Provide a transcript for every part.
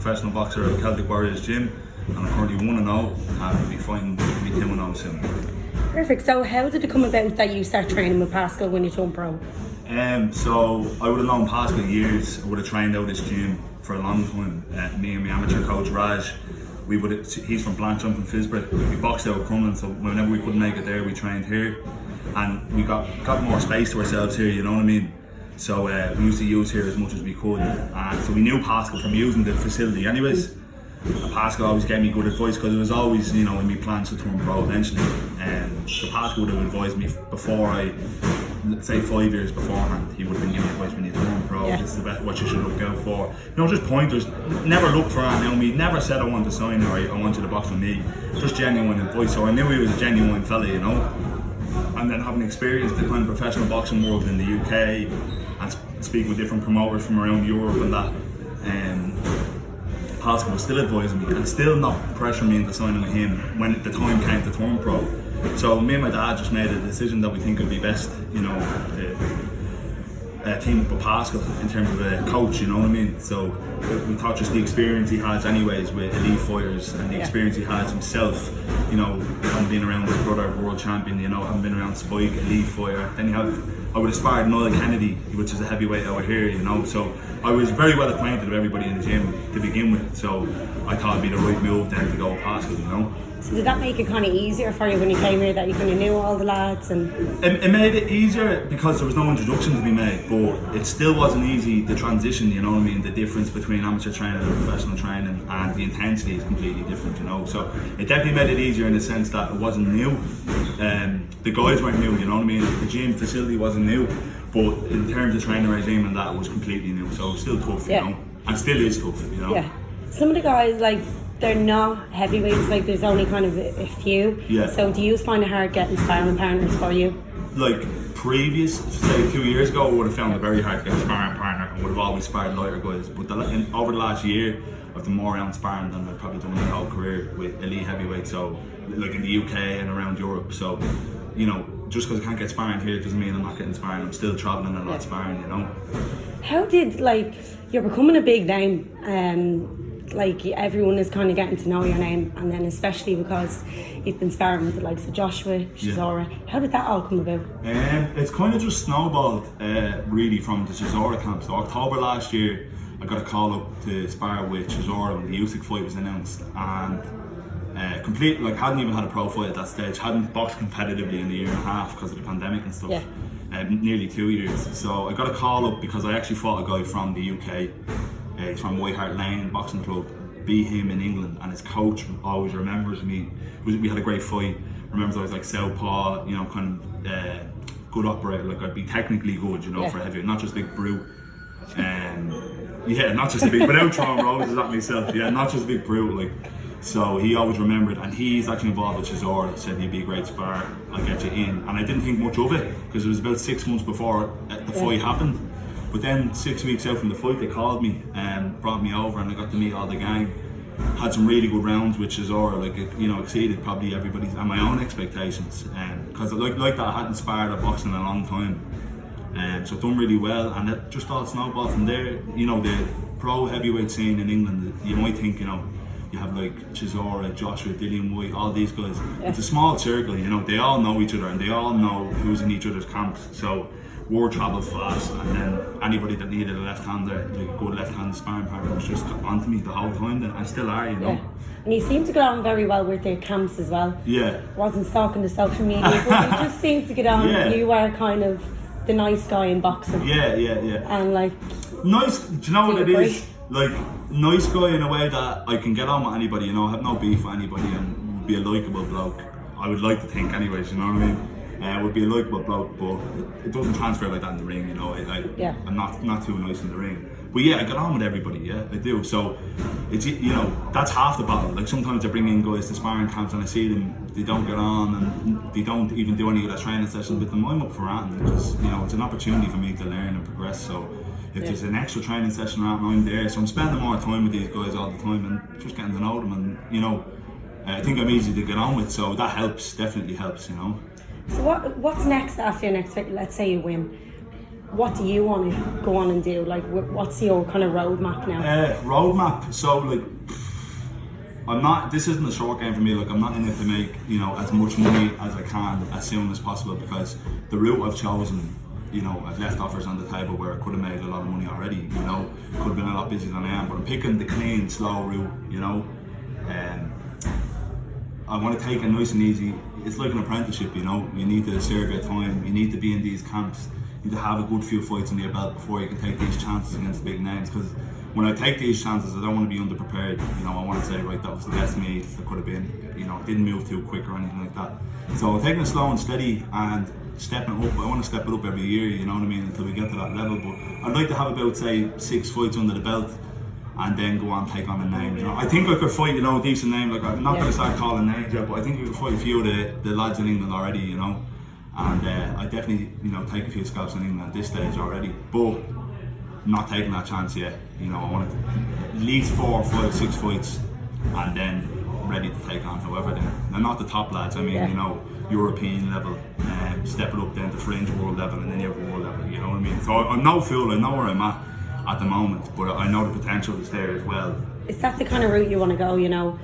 professional boxer at Celtic Warriors Gym, and I'm currently 1-0, and I'll be fighting to be 2-0 soon. Perfect. So how did it come about that you start training with Pascal when you turned pro? So I would have known Pascal years. I would have trained out this gym for a long time. Me and my amateur coach Raj, he's from Blanchard in Fisborough. We boxed out Crumlin, so whenever we couldn't make it there, we trained here, and we got more space to ourselves here. You know what I mean? So we used to use here as much as we could, and so we knew Pascal from using the facility, anyways. And Pascal always gave me good advice because it was always, in my plans to turn pro eventually. So Pascal would have advised me before let's say 5 years beforehand. He would have been giving me advice when you turn pro. Yeah. This is what you should look out for. Just pointers. Never looked for Naomi. Never said I want to sign or I want you to box with me. Just genuine advice. So I knew he was a genuine fella, And then having experienced the kind of professional boxing world in the UK and speaking with different promoters from around Europe and that. Pascal was still advising me and still not pressuring me into signing with him when the time came to turn pro. So me and my dad just made a decision that we think would be best, team up with Pascal in terms of a coach, you know what I mean? So we thought just the experience he has anyways with elite fighters and the experience he has himself, having been around his brother, world champion, having been around Spike, elite fighter. Then I would aspire to Noel Kennedy, which is a heavyweight over here, so I was very well acquainted with everybody in the gym to begin with, so I thought it'd be the right move then to go with Pascal, So did that make it kind of easier for you when you came here, that you kind of knew all the lads? And it made it easier because there was no introduction to be made, but it still wasn't easy, the transition, the difference between amateur training and professional training, and the intensity is completely different, so it definitely made it easier in the sense that it wasn't new. The guys weren't new, the gym facility wasn't new, but in terms of training regime and that, it was completely new, so it was still tough, and still is tough, Yeah. Some of the guys, they're not heavyweights, there's only kind of a few. Yeah. So do you find it hard getting sparring partners for you? Previous, say 2 years ago, I would have found it very hard to get a sparring partner and would have always sparred lighter guys. But over the last year, I've done more around sparring than I've probably done my whole career with elite heavyweights, so in the UK and around Europe. So, just because I can't get sparring here doesn't mean I'm not getting sparring. I'm still travelling and not sparring, How did, you're becoming a big name, everyone is kind of getting to know your name, and then especially because you've been sparring with the likes of Joshua, Chisora. How did that all come about? It's kind of just snowballed really from the Chisora camp. So October last year, I got a call up to spar with Chisora when the Usyk fight was announced, and hadn't even had a pro fight at that stage, hadn't boxed competitively in a year and a half because of the pandemic and stuff. Nearly 2 years. So I got a call up because I actually fought a guy from the UK. He's from White Hart Lane Boxing Club. Beat him in England, and his coach always remembers me. We had a great fight. Remembers I was southpaw, good operator. I'd be technically good, for heavy, not just a big brute. Not just a big, without throwing roses at myself. Not just a big brute. So he always remembered, and he's actually involved with Chisora. Said he'd be a great spar. I'll get you in, and I didn't think much of it because it was about 6 months before the fight happened. But then 6 weeks out from the fight, they called me and brought me over, and I got to meet all the gang. Had some really good rounds with Chisora, exceeded probably everybody's and my own expectations. Because like that, I hadn't sparred or boxed in a long time. So done really well, and it just all snowballed from there. The pro heavyweight scene in England, you might think, you have Chisora, Joshua, Dillian White, all these guys. It's a small circle, they all know each other and they all know who's in each other's camps. So word travelled fast, and then anybody that needed a left-hander, a good left-handed sparring partner, was just onto me the whole time, and still are, And you seem to get on very well with their camps as well. Wasn't stalking the social media, but you just seem to get on. You are kind of the nice guy in boxing. And nice, do you know what it is? Nice guy in a way that I can get on with anybody, have no beef with anybody, and be a likeable bloke. I would like to think anyways, you know what I mean? Would be a likeable bloke, but it doesn't transfer like that in the ring, I'm not too nice in the ring. But I get on with everybody, I do. So it's that's half the battle. Sometimes I bring in guys to sparring camps and I see them, they don't get on and they don't even do any of their training sessions with them. I'm up for it because it's an opportunity for me to learn and progress. So if there's an extra training session around, I'm there. So I'm spending more time with these guys all the time and just getting to know them, and I think I'm easy to get on with. So that helps, definitely helps. So what's next after your next fight? Let's say you win. what do you want to go on and do? Like, what's your kind of roadmap now? Roadmap. So like, I'm not. This isn't a short game for me. Like, I'm not in it to make as much money as I can as soon as possible, because the route I've chosen, I've left offers on the table where I could have made a lot of money already. Could have been a lot busier than I am. But I'm picking the clean, slow route. I want to take it nice and easy. It's like an apprenticeship. You need to serve your time. You need to be in these camps. You need to have a good few fights under your belt before you can take these chances against big names. Because when I take these chances, I don't want to be underprepared. I want to say, right, that was the best me that could have been. It didn't move too quick or anything like that. So I'm taking it slow and steady and stepping up. I want to step it up every year, until we get to that level. But I'd like to have about, say, 6 fights under the belt and then go on and take on a name. I think I could fight, a decent name. Like, I'm not going to start calling names yet, but I think we could fight a few of the lads in England already, And I definitely, take a few scalps in England at this stage already. But not taking that chance yet. I want to at least 4, 5, 6 fights, and then ready to take on whoever. They're not the top lads. I mean, European level, step it up then to fringe world level, and then you have world level. You know what I mean? So I'm no fool. I know where I'm at the moment, but I know the potential is there as well. Is that the kind of route you want to go?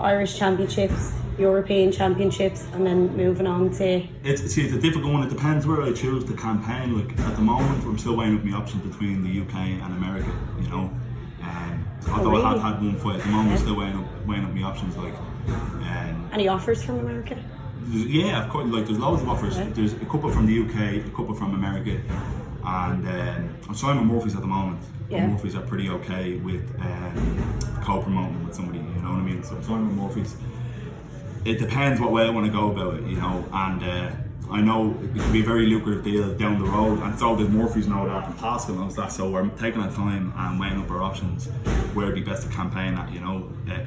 Irish championships, European championships, and then moving on to... It's a difficult one. It depends where I choose to campaign. Like, at the moment, I'm still weighing up my options between the UK and America. Although really? I had one fight, at the moment, I'm still weighing up my options. Like, any offers from America? Yeah, of course. Like, there's loads of offers. Okay. There's a couple from the UK, a couple from America, and I'm signing with Murphy's at the moment. Yeah. Murphy's are pretty okay with co-promoting with somebody. You know what I mean? So I'm signing with Murphy's. It depends what way I want to go about it, and I know it could be a very lucrative deal down the road, and so does Murphy's know that, and Pascal knows that, so we're taking our time and weighing up our options, where it'd be best to campaign at,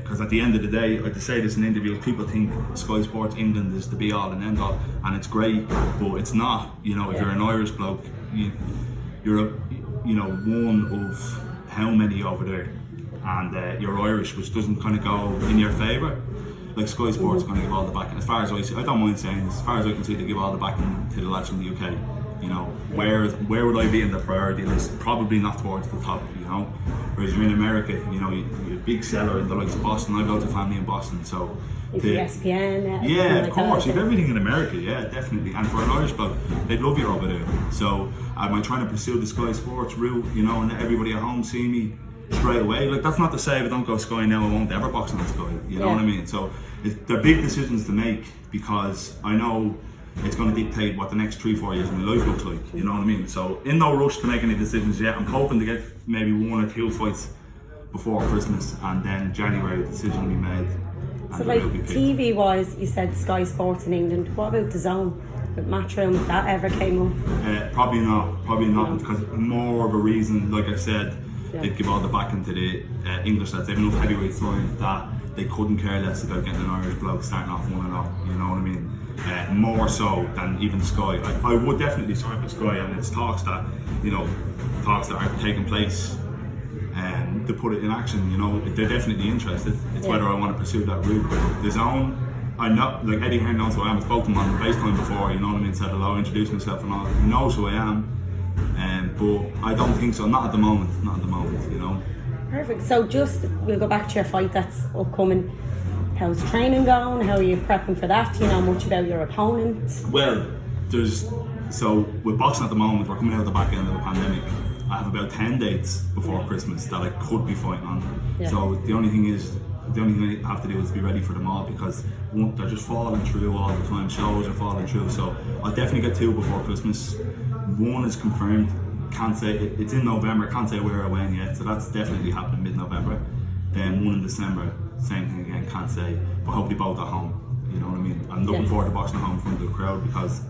because at the end of the day, like I say this in interviews, people think Sky Sports England is the be all and end all, and it's great, but it's not. If you're an Irish bloke, you're one of how many over there, and you're Irish, which doesn't kind of go in your favour. Like, Sky Sports is going to give all the backing. As far as I see, I don't mind saying this, as far as I can see, they give all the backing to the lads from the UK. Where would I be in the priority list? Probably not towards the top, Whereas you're in America, you're a big seller in the likes of Boston. I've got a family in Boston, so... You've ESPN. Yeah, of course. You've everything in America, yeah, definitely. And for an Irish bloke, they'd love you over there. So, am I trying to pursue the Sky Sports route, and let everybody at home see me straight away? Like, that's not to say if I don't go Sky now, I won't ever box on Sky. You know what I mean? So they're big decisions to make, because I know it's going to dictate what the next 3-4 years of my life looks like. You know what I mean? So, in no rush to make any decisions yet. I'm hoping to get maybe 1 or 2 fights before Christmas, and then January the decision will be made. So, like, TV wise, you said Sky Sports in England. What about the Zone? With Matchroom, if that ever came up? Probably not, because more of a reason, like I said, they'd give all the backing to the English lads. They have enough heavyweight signed that they couldn't care less about getting an Irish bloke starting off 1-0. You know what I mean? More so than even Sky. I would definitely sign with Sky, and it's talks that are taking place. To put it in action, they're definitely interested. It's whether I want to pursue that route. The Zone, I know, like, Eddie Hearn knows who I am. I spoke to him on FaceTime before, you know what I mean? Said hello, introduced myself and all. He knows who I am, but I don't think so. Not at the moment. Perfect. So we'll go back to your fight that's upcoming. How's training going? How are you prepping for that? Do you know much about your opponent? Well, with boxing at the moment, we're coming out of the back end of the pandemic. I have about 10 dates before Christmas that I could be fighting on. Yeah. So the only thing I have to do is be ready for them all, because they're just falling through all the time. Shows are falling through, so I'll definitely get 2 before Christmas. 1 is confirmed. Can't say it's in November. Can't say where or when yet. So that's definitely happening mid-November. Then 1 in December. Same thing again. Can't say. But hopefully both at home. You know what I mean? I'm looking forward to boxing at home in front of the crowd, because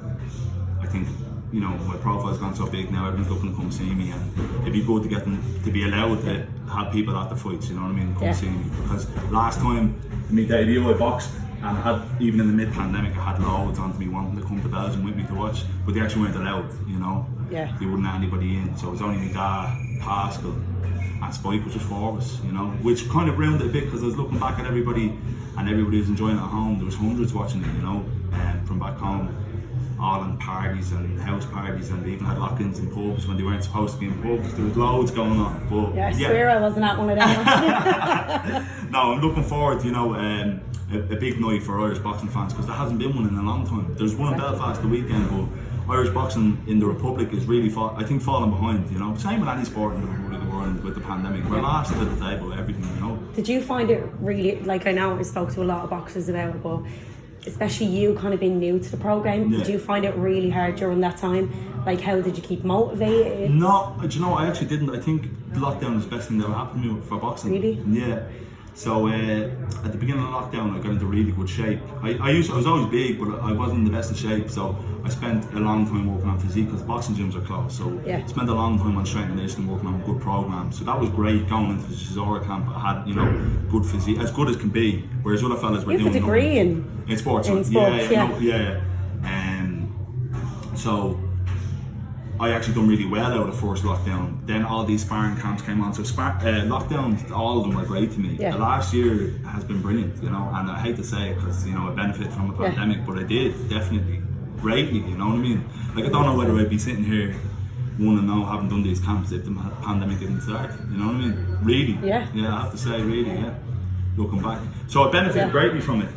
I think, my profile's gone so big now, everyone's looking to come see me, and it'd be good to get them to be allowed to have people at the fights, you know what I mean, come see me. Because last time, in my debut, I boxed, and even in the mid-pandemic, I had loads on to me wanting to come to Belgium with me to watch, but they actually weren't allowed, Yeah. They wouldn't let anybody in, so it was only my dad, Pascal, and Spike, was just 4 of us, which kind of ruined it a bit, because I was looking back at everybody, and everybody was enjoying it at home. There was hundreds watching it, from back home, all in parties and house parties, and they even had lock-ins in pubs when they weren't supposed to be in pubs. There was loads going on. But yeah, I swear I wasn't at one of them. No, I'm looking forward to, you know, a big night for Irish boxing fans, because there hasn't been one in a long time. There's one in Belfast the weekend, but Irish boxing in the Republic is really, I think, falling behind, you know. Same with any sport in the Republic of Ireland with the pandemic. We're last to the table, everything, you know. Did you find it really, like, I know I spoke to a lot of boxers about it, but especially you kind of being new to the programme, did you find it really hard during that time? Like, how did you keep motivated? No, do you know, I actually didn't. I think lockdown was the best thing that ever happened to me for boxing. Really? Yeah. So at the beginning of lockdown, I got into really good shape. I was always big, but I wasn't in the best of shape. So I spent a long time working on physique, because boxing gyms are closed. So I spent a long time on strength and conditioning, working on a good program. So that was great. Going into the Chisora camp, I had, you know, good physique, as good as can be. Whereas other fellas were doing. You have a degree in sports. So I actually done really well out of the first lockdown. Then all these sparring camps came on. So lockdowns, all of them were great to me. Yeah. The last year has been brilliant, you know, and I hate to say it, because, you know, I benefited from the pandemic, but I did, definitely, greatly, you know what I mean? Like, I don't know whether I'd be sitting here 1-0 having done these camps if the pandemic didn't start, you know what I mean? Really. Yeah, I have to say, really, looking back. So I benefited greatly from it.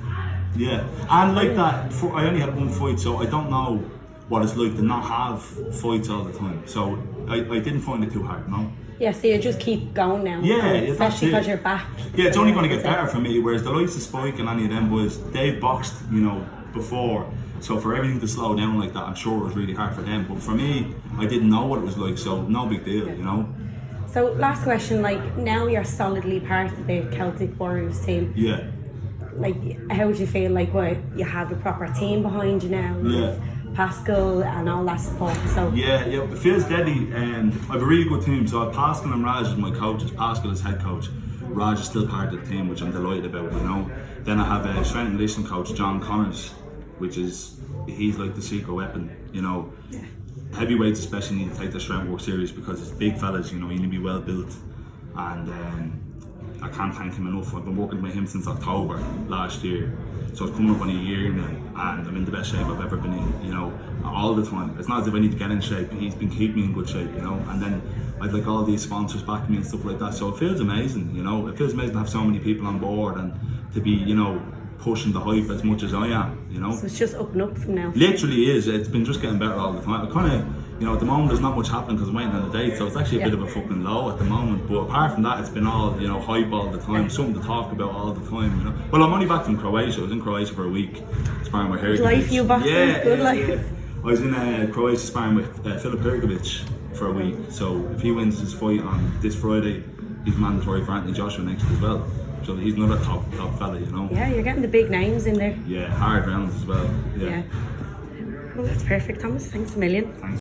Yeah, and like that, I only had one fight, so I don't know what it's like to not have fights all the time. So I didn't find it too hard, no? Yeah, so you just keep going now. Yeah, especially because you're back. Yeah, it's only going to get better for me, whereas the likes of Spike and any of them boys, they've boxed, you know, before. So for everything to slow down like that, I'm sure it was really hard for them. But for me, I didn't know what it was like, so no big deal, you know? So last question, like, now you're solidly part of the Celtic Warriors team. Yeah. Like, how would you feel, like, what, you have a proper team behind you now? Yeah. Pascal and all that support, so yeah, it feels deadly. I have a really good team. So I have Pascal and Raj as my coaches. Pascal is head coach, Raj is still part of the team, which I'm delighted about, you know. Then I have a strength and conditioning coach, John Connors, which is, he's like the secret weapon, you know. Heavyweights especially need to take their strength work serious, because it's big fellas, you know, you need to be well built, and I can't thank him enough. I've been working with him since October last year, so it's coming up on a year now, and I'm in the best shape I've ever been in, you know, all the time. It's not as if I need to get in shape, he's been keeping me in good shape, you know. And then I'd like all these sponsors backing me and stuff like that, so it feels amazing, you know. It feels amazing to have so many people on board and to be, you know, pushing the hype as much as I am, you know. So it's just up and up from now. Literally is. It's been just getting better all the time. I kind of, you know, at the moment there's not much happening because I'm waiting on the date, so it's actually a bit of a fucking low at the moment. But apart from that, it's been all, you know, hype all the time, something to talk about all the time, you know. Well, I'm only back from Croatia. I was in Croatia for a week, sparring with Hergovic. Good life, you boxing. Good life. Yeah. I was in Croatia sparring with Filip Hergovic for a week. So if he wins his fight on this Friday, he's mandatory for Anthony Joshua next as well. So he's another top fella, you know. Yeah, you're getting the big names in there. Yeah, hard rounds as well. Yeah. Well, that's perfect, Thomas. Thanks a million. Thanks.